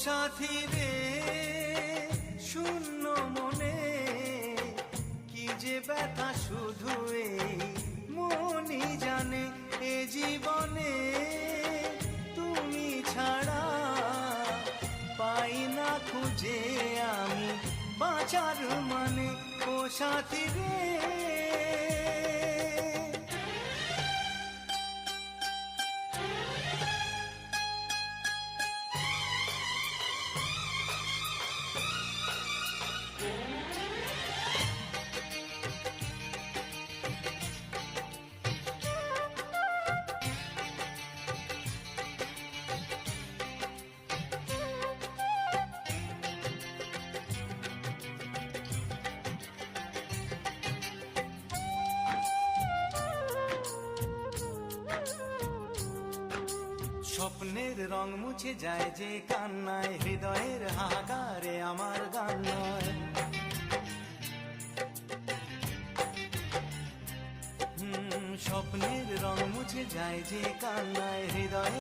সাথী রে শূন্য মনে কি যে ব্যথা শুধু এই মনই জানে। এ জীবনে তুমি ছাড়া পাই না খুঁজে আমি বাঁচার মানে। ও সাথী রে স্বপ্নের রং মুছে যায় যে কান্নায়, হৃদয়ের হাহাকারে আমার গান নয়। স্বপ্নের রং মুছে যায় যে কান্নায়, হৃদয়